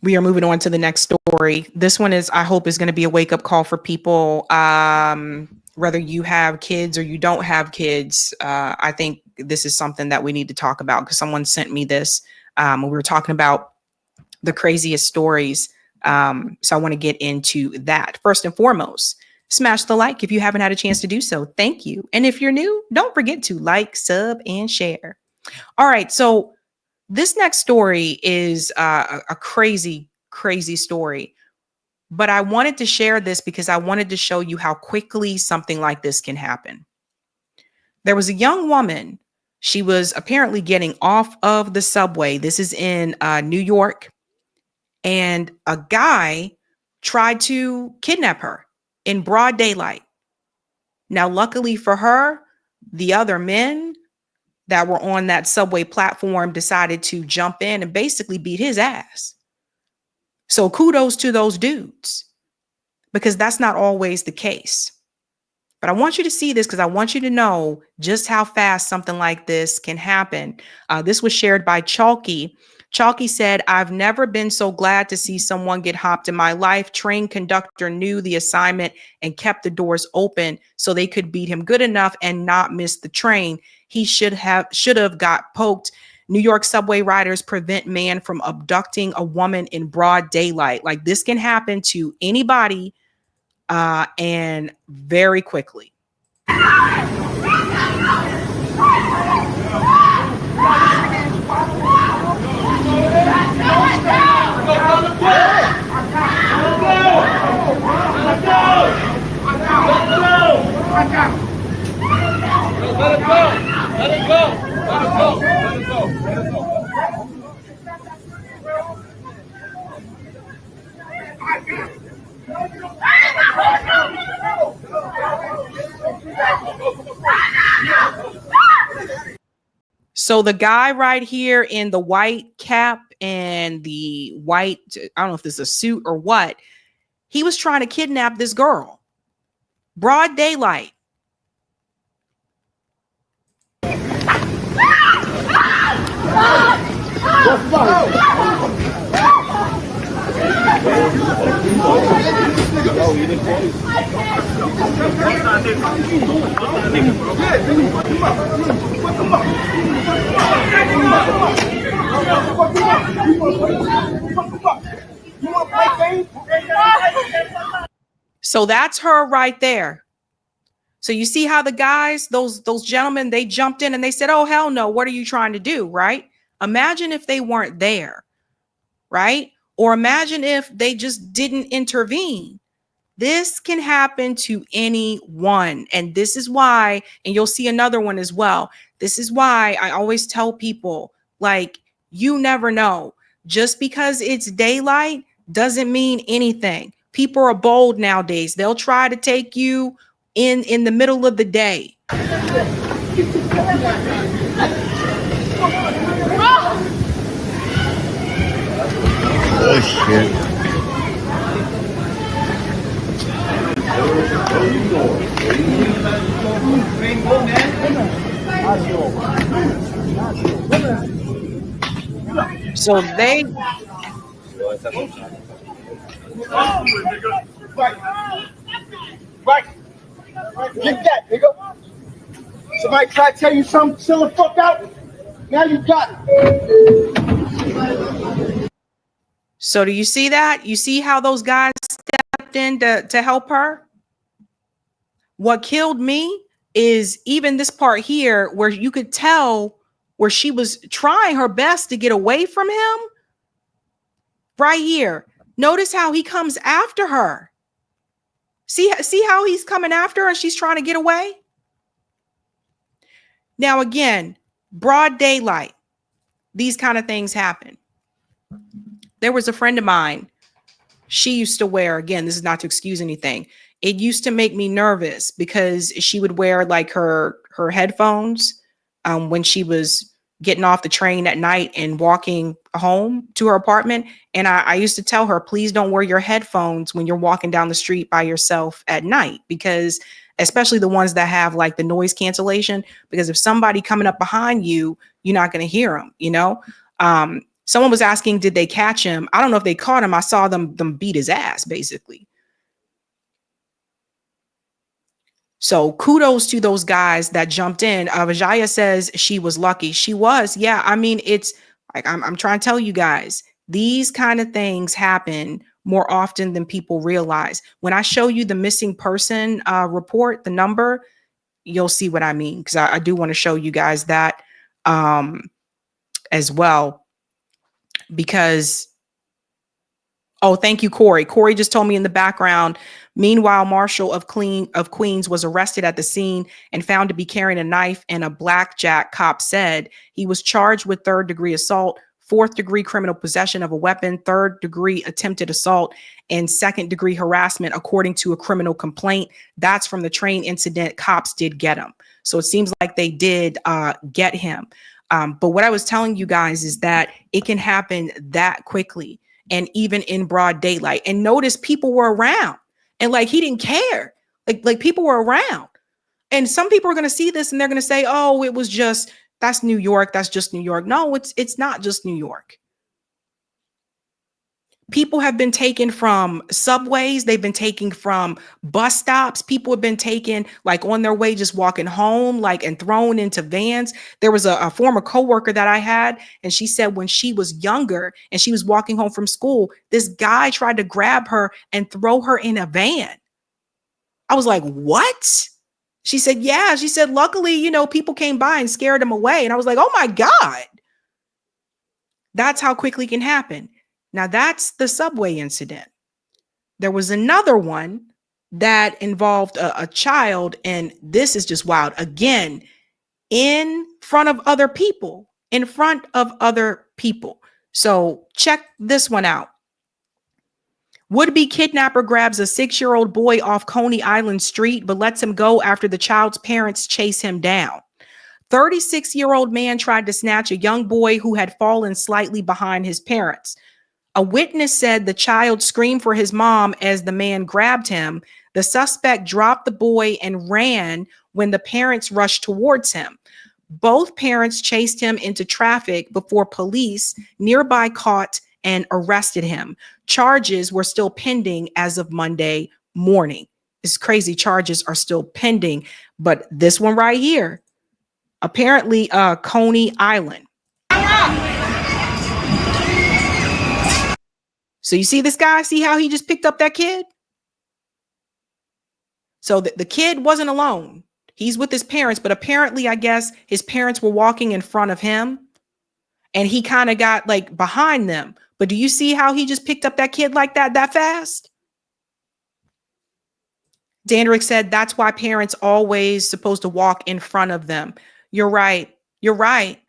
We are moving on to the next story. This one is, I hope, is going to be a wake up call for people. Whether you have kids or you don't have kids, I think this is something that we need to talk about because someone sent me this. We were talking about the craziest stories. So I want to get into that. First and foremost, smash the like if you haven't had a chance to do so. Thank you. And if you're new, don't forget to like, sub, and share. All right. So this next story is a crazy, crazy story. But I wanted to share this because I wanted to show you how quickly something like this can happen. There was a young woman. She was apparently getting off of the subway. This is in New York. And a guy tried to kidnap her in broad daylight. Now, luckily for her, the other men that were on that subway platform decided to jump in and basically beat his ass. So kudos to those dudes, because that's not always the case. But I want you to see this because I want you to know just how fast something like this can happen. This was shared by Chalky. Chalky said, I've never been so glad to see someone get hopped in my life. Train conductor knew the assignment and kept the doors open so they could beat him good enough and not miss the train. He should have got poked. New York subway riders prevent man from abducting a woman in broad daylight. Like, this can happen to anybody and very quickly. So the guy right here in the white cap and the white, I don't know if this is a suit or what, he was trying to kidnap this girl. Broad daylight. So that's her right there. So you see how the guys, those gentlemen, they jumped in and they said, oh, hell no, what are you trying to do, right? Imagine if they weren't there, right? Or imagine if they just didn't intervene. This can happen to anyone. And this is why, and you'll see another one as well. This is why I always tell people, like, you never know. Just because it's daylight doesn't mean anything. People are bold nowadays. They'll try to take you in the middle of the day. Oh, shit. So they right. Get that, nigga. Somebody try to tell you something, chill the fuck out. Now you got it. So do you see that? You see how those guys stepped in to help her? What killed me is even this part here where you could tell where she was trying her best to get away from him. Right here. Notice how he comes after her. See how he's coming after her and she's trying to get away? Now, again, broad daylight, these kind of things happen. There was a friend of mine. She used to wear, again, this is not to excuse anything. It used to make me nervous because she would wear like her headphones when she was getting off the train at night and walking home to her apartment. And I used to tell her, please don't wear your headphones when you're walking down the street by yourself at night, because especially the ones that have like the noise cancellation, because if somebody coming up behind you, you're not going to hear them, you know? Someone was asking, did they catch him? I don't know if they caught him. I saw them beat his ass, basically. So kudos to those guys that jumped in. Vijaya says she was lucky. She was. Yeah. I mean, it's like, I'm trying to tell you guys, these kind of things happen more often than people realize. When I show you the missing person report, the number, you'll see what I mean. Because I do want to show you guys that as well. Because, oh, thank you, Corey. Corey just told me in the background. Meanwhile, Marshall of Queens was arrested at the scene and found to be carrying a knife and a blackjack. Cop said he was charged with 3rd-degree assault, 4th-degree criminal possession of a weapon, 3rd-degree attempted assault, and 2nd-degree harassment, according to a criminal complaint. That's from the train incident. Cops did get him. So it seems like they did get him. But what I was telling you guys is that it can happen that quickly and even in broad daylight. And notice people were around. And like, he didn't care. Like people were around. And some people are going to see this and they're going to say, oh, it was just, that's New York. That's just New York. No, it's not just New York. People have been taken from subways. They've been taken from bus stops. People have been taken like on their way, just walking home, like, and thrown into vans. There was a former coworker that I had, and she said when she was younger and she was walking home from school, this guy tried to grab her and throw her in a van. I was like, what? She said, yeah. She said, luckily, you know, people came by and scared him away. And I was like, oh my God. That's how quickly it can happen. Now, that's the subway incident. There was another one that involved a child, and this is just wild. Again, in front of other people, So check this one out. Would-be kidnapper grabs a 6-year-old boy off Coney Island street, but lets him go after the child's parents chase him down. 36-year-old man tried to snatch a young boy who had fallen slightly behind his parents. A witness said the child screamed for his mom as the man grabbed him. The suspect dropped the boy and ran when the parents rushed towards him. Both parents chased him into traffic before police nearby caught and arrested him. Charges were still pending as of Monday morning. It's crazy. Charges are still pending. But this one right here, apparently Coney Island. So you see this guy, see how he just picked up that kid? So the kid wasn't alone. He's with his parents, but apparently, I guess his parents were walking in front of him and he kind of got like behind them. But do you see how he just picked up that kid like that fast? Dandrick said that's why parents always supposed to walk in front of them. You're right. You're right.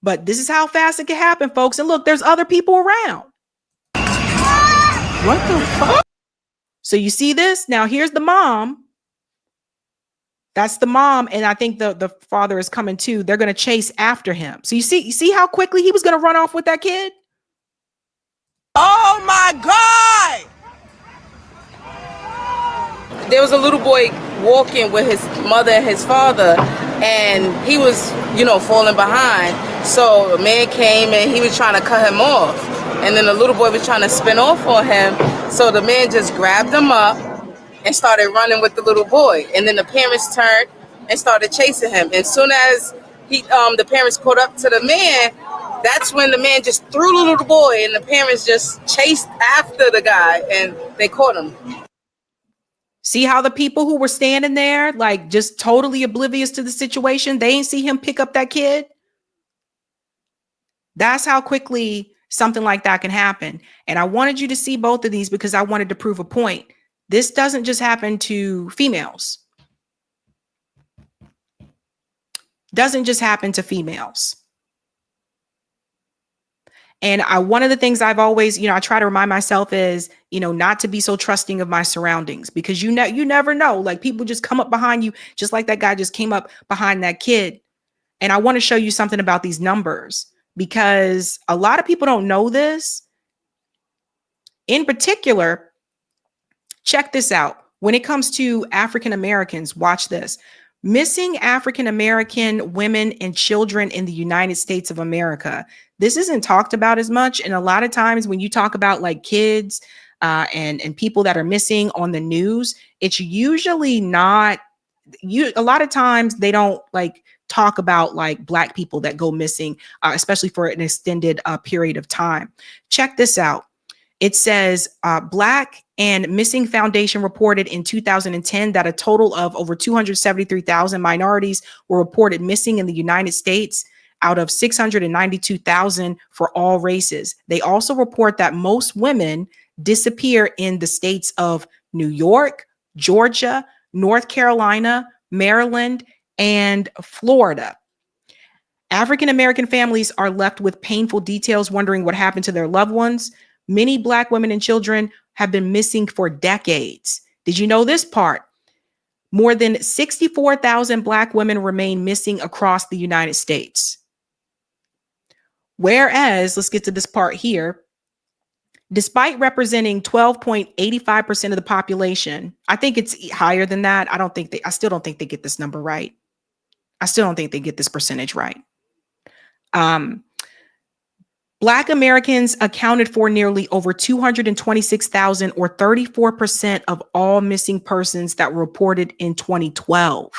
But this is how fast it can happen, folks. And look, there's other people around. What the fuck? So you see this? Now here's the mom. That's the mom. And I think the father is coming too. They're going to chase after him. So you see how quickly he was going to run off with that kid? Oh my God! There was a little boy walking with his mother and his father, and he was, falling behind. So a man came and he was trying to cut him off. And then the little boy was trying to spin off on him. So the man just grabbed him up and started running with the little boy. And then the parents turned and started chasing him. And soon as the parents caught up to the man, that's when the man just threw the little boy and the parents just chased after the guy and they caught him. See how the people who were standing there, like just totally oblivious to the situation, they ain't see him pick up that kid? That's how quickly something like that can happen. And I wanted you to see both of these because I wanted to prove a point. This doesn't just happen to females. Doesn't just happen to females. And one of the things I've always, I try to remind myself is, not to be so trusting of my surroundings, because you never know, like people just come up behind you, just like that guy just came up behind that kid. And I want to show you something about these numbers, because a lot of people don't know this. In particular, check this out. When it comes to African Americans, watch this. Missing African American women and children in the United States of America. This isn't talked about as much. And a lot of times when you talk about like kids and people that are missing on the news, it's usually not a lot of times they don't like talk about like Black people that go missing, especially for an extended period of time. Check this out. It says Black and Missing Foundation reported in 2010 that a total of over 273,000 minorities were reported missing in the United States out of 692,000 for all races. They also report that most women disappear in the states of New York, Georgia, North Carolina, Maryland, and Florida. African American families are left with painful details, wondering what happened to their loved ones. Many Black women and children have been missing for decades. Did you know this part? More than 64,000 Black women remain missing across the United States. Whereas, let's get to this part here. Despite representing 12.85% of the population, I think it's higher than that. I still don't think they get this number right. I still don't think they get this percentage right. Black Americans accounted for nearly over 226,000 or 34% of all missing persons that were reported in 2012.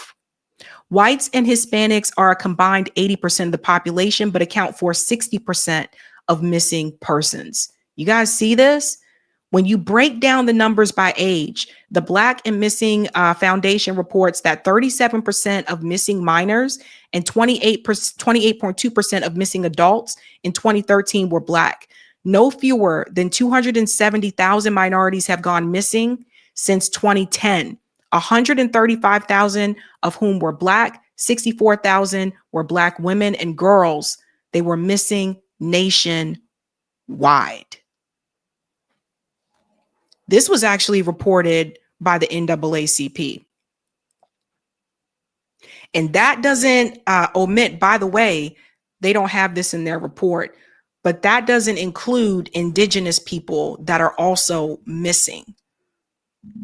Whites and Hispanics are a combined 80% of the population, but account for 60% of missing persons. You guys see this? When you break down the numbers by age, the Black and Missing Foundation reports that 37% of missing minors and 28.2% of missing adults in 2013 were Black. No fewer than 270,000 minorities have gone missing since 2010, 135,000 of whom were Black, 64,000 were Black women and girls. They were missing nationwide. This was actually reported by the NAACP. And that doesn't omit, by the way, they don't have this in their report, but that doesn't include Indigenous people that are also missing,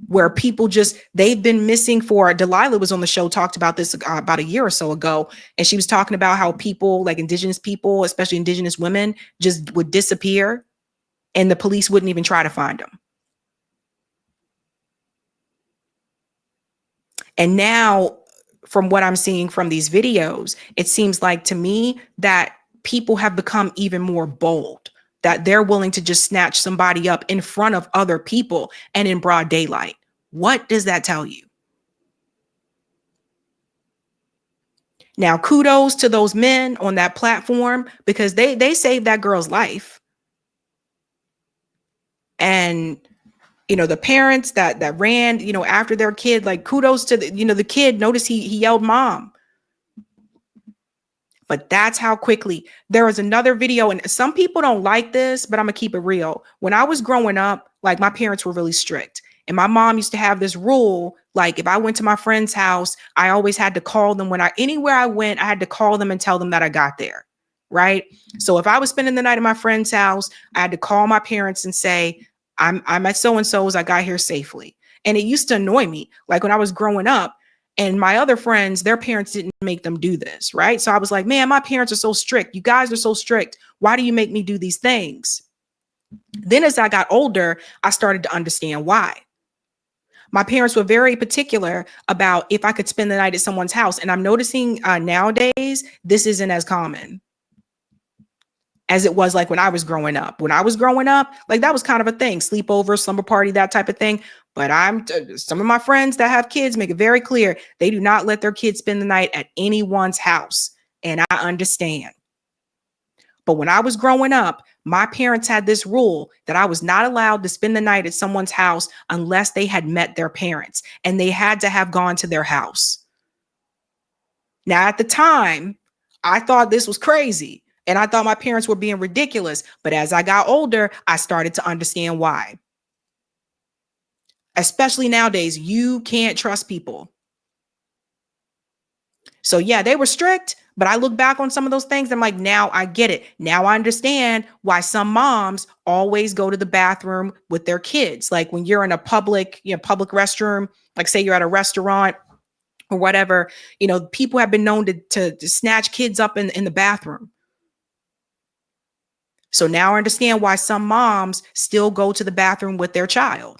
where people they've been missing for, Delilah was on the show, talked about this about a year or so ago. And she was talking about how people like Indigenous people, especially Indigenous women, just would disappear and the police wouldn't even try to find them. And now, from what I'm seeing from these videos, it seems like to me that people have become even more bold, that they're willing to just snatch somebody up in front of other people and in broad daylight. What does that tell you? Now, kudos to those men on that platform, because they saved that girl's life. And the parents that ran, after their kid, like kudos to the kid. Notice he yelled mom. But that's how quickly. There was another video, and some people don't like this, but I'm gonna keep it real. When I was growing up, like my parents were really strict. And my mom used to have this rule, like if I went to my friend's house, I always had to call them anywhere I went, I had to call them and tell them that I got there. Right. So if I was spending the night at my friend's house, I had to call my parents and say, I'm at so-and-so's, I got here safely. And it used to annoy me. Like when I was growing up and my other friends, their parents didn't make them do this, right? So I was like, man, my parents are so strict. You guys are so strict. Why do you make me do these things? Then as I got older, I started to understand why. My parents were very particular about if I could spend the night at someone's house. And I'm noticing nowadays, this isn't as common as it was like when I was growing up. When I was growing up, like that was kind of a thing, sleepover, slumber party, that type of thing. But some of my friends that have kids make it very clear they do not let their kids spend the night at anyone's house. And I understand. But when I was growing up, my parents had this rule that I was not allowed to spend the night at someone's house unless they had met their parents and they had to have gone to their house. Now, at the time, I thought this was crazy. And I thought my parents were being ridiculous. But as I got older, I started to understand why. Especially nowadays, you can't trust people. So yeah, they were strict, but I look back on some of those things. I'm like, now I get it. Now I understand why some moms always go to the bathroom with their kids. Like when you're in a public restroom, like say you're at a restaurant or whatever, people have been known to snatch kids up in the bathroom. So now I understand why some moms still go to the bathroom with their child.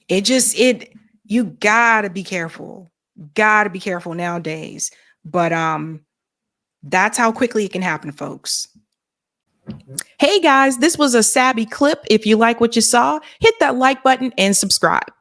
You gotta be careful. Gotta be careful nowadays. But that's how quickly it can happen, folks. Hey guys, this was a Sabby clip. If you like what you saw, hit that like button and subscribe.